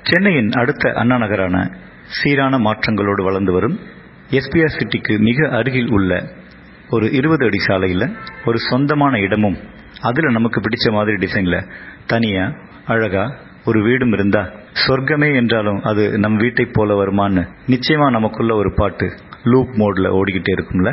சென்னையின் அடுத்த அண்ணா நகரான சீரான மாற்றங்களோடு வளர்ந்து வரும் எஸ்பிஆர் சிட்டிக்கு மிக அருகில் உள்ள ஒரு 20 அடி சாலையில் ஒரு சொந்தமான இடமும் அதில் நமக்கு பிடிச்ச மாதிரி டிசைனில் தனியாக அழகாக ஒரு வீடும் இருந்தா சொர்க்கமே என்றாலும் அது நம் வீட்டை போல வருமான்னு நிச்சயமாக நமக்குள்ள ஒரு பாட்டு லூப் மோடில் ஓடிக்கிட்டே இருக்கும்ல.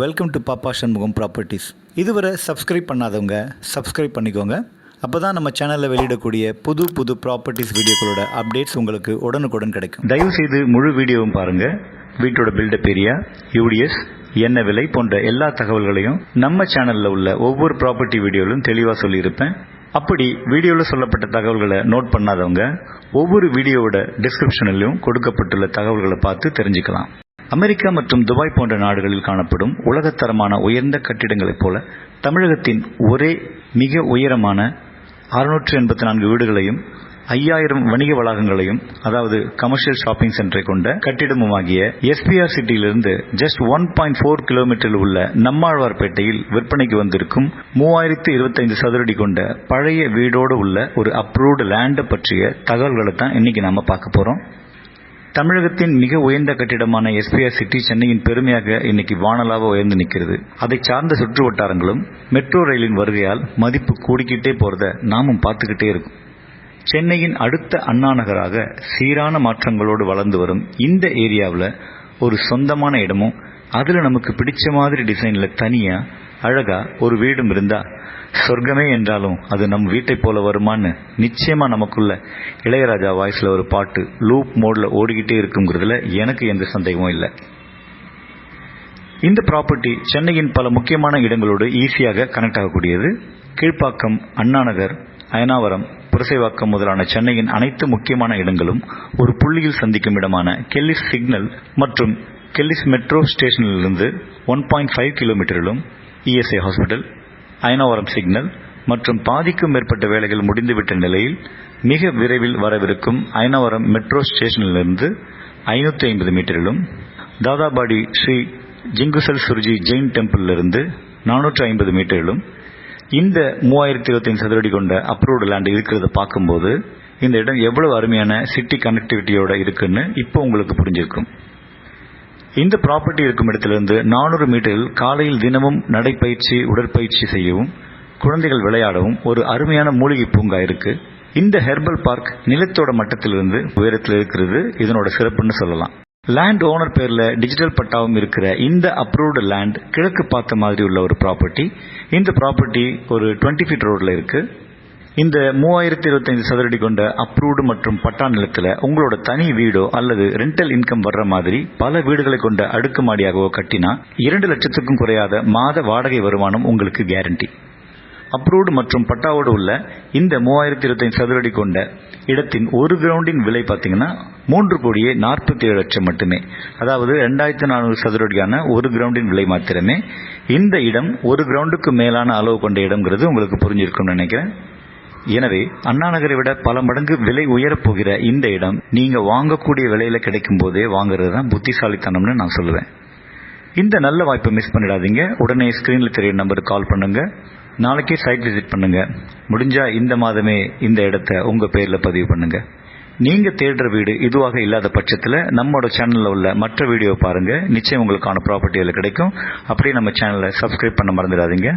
வெல்கம் டு பாப்பா சண்முகம் ப்ராப்பர்ட்டிஸ். இதுவரை சப்ஸ்கிரைப் பண்ணாதவங்க சப்ஸ்கிரைப் பண்ணிக்கோங்க. அப்போ தான் நம்ம சேனலில் வெளியிடக்கூடிய புது ப்ராப்பர்ட்டிஸ் வீடியோக்களோட அப்டேட்ஸ் உங்களுக்கு உடனுக்குடன் கிடைக்கும். தயவுசெய்து முழு வீடியோவும் பாருங்கள். வீட்டோட பில்டப் ஏரியா, யூடிஎஸ், என்ன விலை போன்ற எல்லா தகவல்களையும் நம்ம சேனலில் உள்ள ஒவ்வொரு ப்ராப்பர்ட்டி வீடியோவிலும் தெளிவாக சொல்லியிருப்பேன். அப்படி வீடியோவில் சொல்லப்பட்ட தகவல்களை நோட் பண்ணாதவங்க ஒவ்வொரு வீடியோவோட டிஸ்கிரிப்ஷனிலும் கொடுக்கப்பட்டுள்ள தகவல்களை பார்த்து தெரிஞ்சுக்கலாம். அமெரிக்கா மற்றும் துபாய் போன்ற நாடுகளில் காணப்படும் உலகத்தரமான உயர்ந்த கட்டிடங்களைப் போல தமிழகத்தின் ஒரே மிக உயரமான 684 வீடுகளையும் 5000 வணிக வளாகங்களையும், அதாவது கமர்ஷியல் ஷாப்பிங் சென்டரை கொண்ட கட்டிடமுமாகிய எஸ்பிஆர் சிட்டியிலிருந்து ஜஸ்ட் 1.4 கிலோமீட்டரில் உள்ள நம்மாழ்வார்பேட்டையில் விற்பனைக்கு வந்திருக்கும் 3025 சதுரடி கொண்ட பழைய வீடோடு உள்ள ஒரு அப்ரூவ்டு லேண்டை பற்றிய தகவல்களை தான் இன்னைக்கு நாம பார்க்க போறோம். தமிழகத்தின் மிக உயர்ந்த கட்டிடமான எஸ்பிஆர் சிட்டி சென்னையின் பெருமையாக இன்னைக்கு வானலாக உயர்ந்து நிற்கிறது. அதை சார்ந்த சுற்று வட்டாரங்களும் மெட்ரோ ரயிலின் வருகையால் மதிப்பு கூடிக்கிட்டே போறத நாமும் பார்த்துக்கிட்டே இருக்கும். சென்னையின் அடுத்த அண்ணா நகராக சீரான மாற்றங்களோடு வளர்ந்து வரும் இந்த ஏரியாவில் ஒரு சொந்தமான இடமும் அதில் நமக்கு பிடிச்ச மாதிரி டிசைனில் தனியாக அழகா ஒரு வீடும் இருந்தா சொர்க்கமே என்றாலும் அது நம் வீட்டை போல வருமான்னு நிச்சயமாக நமக்குள்ள இளையராஜா வாய்ஸில் ஒரு பாட்டு லூப் மோடில் ஓடிக்கிட்டே இருக்குங்கிறதுல எனக்கு எந்த சந்தேகமும் இல்லை. இந்த ப்ராப்பர்ட்டி சென்னையின் பல முக்கியமான இடங்களோடு ஈஸியாக கனெக்ட் ஆகக்கூடியது. கீழ்ப்பாக்கம், அண்ணா நகர், அயனாவரம், புரசைவாக்கம் முதலான சென்னையின் அனைத்து முக்கியமான இடங்களும் ஒரு புள்ளியில் சந்திக்கும் இடமான கெல்லிஸ் சிக்னல் மற்றும் கெல்லிஸ் மெட்ரோ ஸ்டேஷனிலிருந்து 1.5 கிலோமீட்டரிலும் இஎஸ்ஐ ஹாஸ்பிட்டல், அயனாவரம் சிக்னல் மற்றும் பாதிக்கும் மேற்பட்ட வேலைகள் முடிந்துவிட்ட நிலையில் மிக விரைவில் வரவிருக்கும் அயனாவரம் மெட்ரோ ஸ்டேஷனிலிருந்து 550 மீட்டரிலும், தாதாபாடி ஸ்ரீ ஜிங்குசல் சுர்ஜி ஜெயின் டெம்பிளிலிருந்து 450 மீட்டரிலும் இந்த 3025 சதுரடி கொண்ட அப்ரூவ்டு லேண்ட் இருக்கிறத பார்க்கும்போது இந்த இடம் எவ்வளவு அருமையான சிட்டி கனெக்டிவிட்டியோட இருக்குன்னு இப்போ உங்களுக்கு புரிஞ்சிருக்கும். இந்த ப்ராப்பர்ட்டி இருக்கும் இடத்திலிருந்து 400 மீட்டரில் காலையில் தினமும் நடைப்பயிற்சி, உடற்பயிற்சி செய்யவும், குழந்தைகள் விளையாடவும் ஒரு அருமையான மூலிகை பூங்கா இருக்கு. இந்த ஹெர்பல் பார்க் நிலத்தோட மட்டத்திலிருந்து உயரத்தில் இருக்கிறது இதனோட சிறப்புன்னு சொல்லலாம். லேண்ட் ஓனர் பேர்ல டிஜிட்டல் பட்டாவும் இருக்கிற இந்த அப்ரூவ்டு லேண்ட் கிழக்கு பார்த்த மாதிரி உள்ள ஒரு ப்ராப்பர்ட்டி. இந்த ப்ராப்பர்ட்டி ஒரு 20 ஃபீட் ரோட்ல இருக்கு. இந்த 3025 சதுரடி கொண்ட அப்ரூவ்டு மற்றும் பட்டா நிலத்தில் உங்களோட தனி வீடோ அல்லது ரெண்டல் இன்கம் வர்ற மாதிரி பல வீடுகளை கொண்ட அடுக்குமாடியாகவோ கட்டினா 2 லட்சத்துக்கும் குறையாத மாத வாடகை வருமானம் உங்களுக்கு கேரண்டி. அப்ரூவ்டு மற்றும் பட்டாவோடு உள்ள இந்த 3025 சதுரடி கொண்ட இடத்தின் ஒரு கிரவுண்டின் விலை பார்த்தீங்கன்னா 3,47 லட்சம் மட்டுமே. அதாவது 2400 சதுரடியான ஒரு கிரவுண்டின் விலை மாத்திரமே. இந்த இடம் ஒரு கிரவுண்டுக்கு மேலான அளவு கொண்ட இடம்ங்கிறது உங்களுக்கு புரிஞ்சிருக்கும்னு நினைக்கிறேன். எனவே அண்ணா நகரை விட பல மடங்கு விலை உயரப்போகிற இந்த இடம் நீங்க வாங்கக்கூடிய விலையில கிடைக்கும் போதே வாங்குறது தான் புத்திசாலித்தனம்னு நான் சொல்லுவேன். இந்த நல்ல வாய்ப்பை மிஸ் பண்ணிடாதீங்க. உடனே ஸ்கிரீன்ல தெரியும் நம்பருக்கு கால் பண்ணுங்க. நாளைக்கே சைட் விசிட் பண்ணுங்க. முடிஞ்சா இந்த மாதமே இந்த இடத்த உங்க பேர்ல பதிவு பண்ணுங்க. நீங்க தேடுற வீடு இதுவாக இல்லாத பட்சத்தில் நம்மளோட சேனல்ல உள்ள மற்ற வீடியோ பாருங்க. நிச்சயம் உங்களுக்கான ப்ராப்பர்ட்டிகள் கிடைக்கும். அப்படியே நம்ம சேனலை சப்ஸ்கிரைப் பண்ண மறந்துடாதீங்க.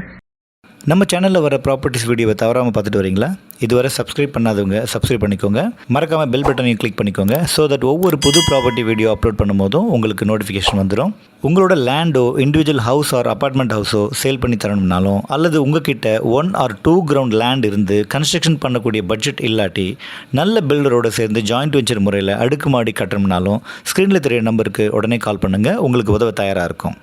நம்ம சேனலில் வர ப்ராப்பர்ட்டிஸ் வீடியோவை தவறாமல் பார்த்துட்டு வரீங்களா? இதுவரை சப்ஸ்கிரைப் பண்ணாதவங்க சப்ஸ்கிரைப் பண்ணிக்கோங்க. மறக்காமல் பெல் பட்டனையும் கிளிக் பண்ணிக்கோங்க. ஸோ தட் ஒவ்வொரு புது ப்ராப்பர்ட்டி வீடியோ அப்லோட் பண்ணும்போதும் உங்களுக்கு நோட்டிஃபிகேஷன் வந்துடும். உங்களோட லேண்டோ, இண்டிவிஜுவல் ஹவுஸ் ஆர் அப்பார்ட்மெண்ட் ஹவுஸோ சேல் பண்ணி தரணும்னாலும், அல்லது உங்ககிட்ட 1 or 2 கிரவுண்ட் லேண்ட் இருந்து கன்ஸ்ட்ரக்ஷன் பண்ணக்கூடிய பட்ஜெட் இல்லாட்டி நல்ல பில்டரோடு சேர்ந்து ஜாயிண்ட் வெஞ்சர் முறையில் அடுக்குமாடி கட்டணும்னாலும் ஸ்க்ரீனில் தெரிய நம்பருக்கு உடனே கால் பண்ணுங்கள். உங்களுக்கு உதவ தயாராக இருக்கும்.